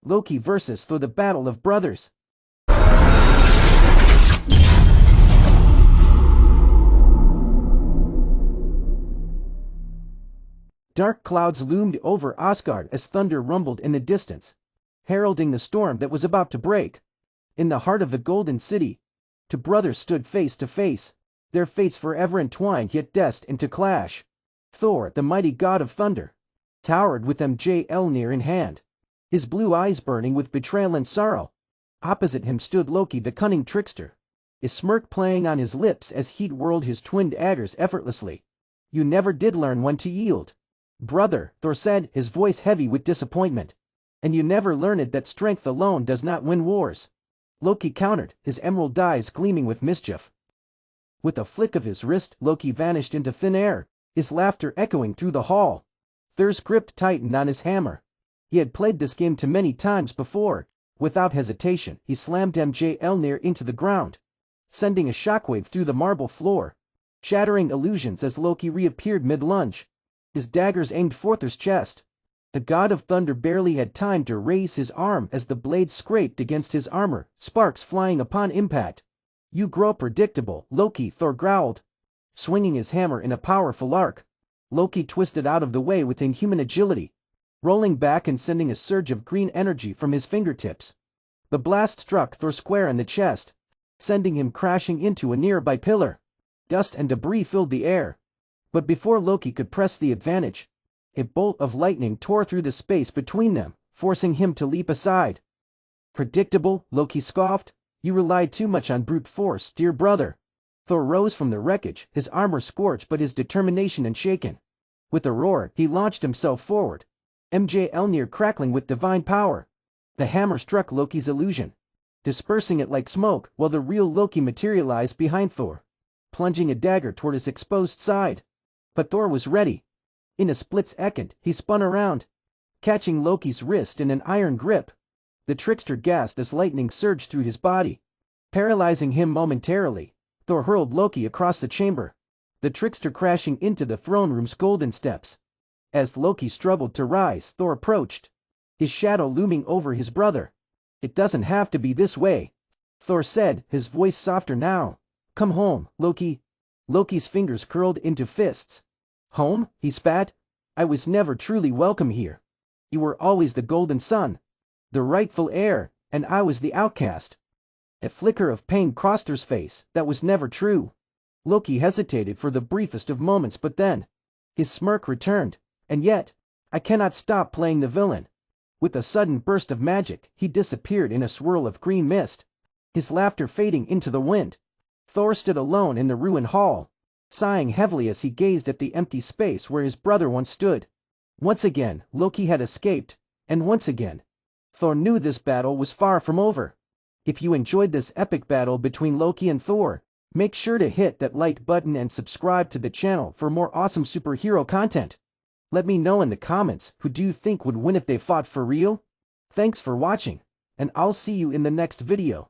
Loki versus Thor, the Battle of Brothers. Dark clouds loomed over Asgard as thunder rumbled in the distance, heralding the storm that was about to break. In the heart of the Golden City, two brothers stood face to face, their fates forever entwined yet destined to clash. Thor, the mighty god of thunder, towered with Mjolnir in hand, his blue eyes burning with betrayal and sorrow. Opposite him stood Loki, the cunning trickster, a smirk playing on his lips as he whirled his twin daggers effortlessly. "You never did learn when to yield, brother," Thor said, his voice heavy with disappointment. "And you never learned that strength alone does not win wars," Loki countered, his emerald eyes gleaming with mischief. With a flick of his wrist, Loki vanished into thin air, his laughter echoing through the hall. Thor's grip tightened on his hammer. He had played this game too many times before. Without hesitation, he slammed Mjolnir into the ground, sending a shockwave through the marble floor, shattering illusions as Loki reappeared mid-lunge, his daggers aimed for Thor's chest. The god of thunder barely had time to raise his arm as the blade scraped against his armor, sparks flying upon impact. "You grow predictable, Loki," Thor growled, swinging his hammer in a powerful arc. Loki twisted out of the way with inhuman agility, rolling back and sending a surge of green energy from his fingertips. The blast struck Thor square in the chest, sending him crashing into a nearby pillar. Dust and debris filled the air. But before Loki could press the advantage, a bolt of lightning tore through the space between them, forcing him to leap aside. "Predictable," Loki scoffed. "You relied too much on brute force, dear brother." Thor rose from the wreckage, his armor scorched but his determination unshaken. With a roar, he launched himself forward, Mjolnir crackling with divine power. The hammer struck Loki's illusion, dispersing it like smoke, while the real Loki materialized behind Thor, plunging a dagger toward his exposed side. But Thor was ready. In a split second, he spun around, catching Loki's wrist in an iron grip. The trickster gasped as lightning surged through his body, paralyzing him momentarily. Thor hurled Loki across the chamber, the trickster crashing into the throne room's golden steps. As Loki struggled to rise, Thor approached, his shadow looming over his brother. "It doesn't have to be this way," Thor said, his voice softer now. "Come home, Loki." Loki's fingers curled into fists. "Home?" he spat. "I was never truly welcome here. You were always the golden son, the rightful heir, and I was the outcast." A flicker of pain crossed Thor's face. That was never true. Loki hesitated for the briefest of moments, but then his smirk returned. "And yet, I cannot stop playing the villain." With a sudden burst of magic, he disappeared in a swirl of green mist, his laughter fading into the wind. Thor stood alone in the ruined hall, sighing heavily as he gazed at the empty space where his brother once stood. Once again, Loki had escaped, and once again, Thor knew this battle was far from over. If you enjoyed this epic battle between Loki and Thor, make sure to hit that like button and subscribe to the channel for more awesome superhero content. Let me know in the comments who do you think would win if they fought for real. Thanks for watching, and I'll see you in the next video.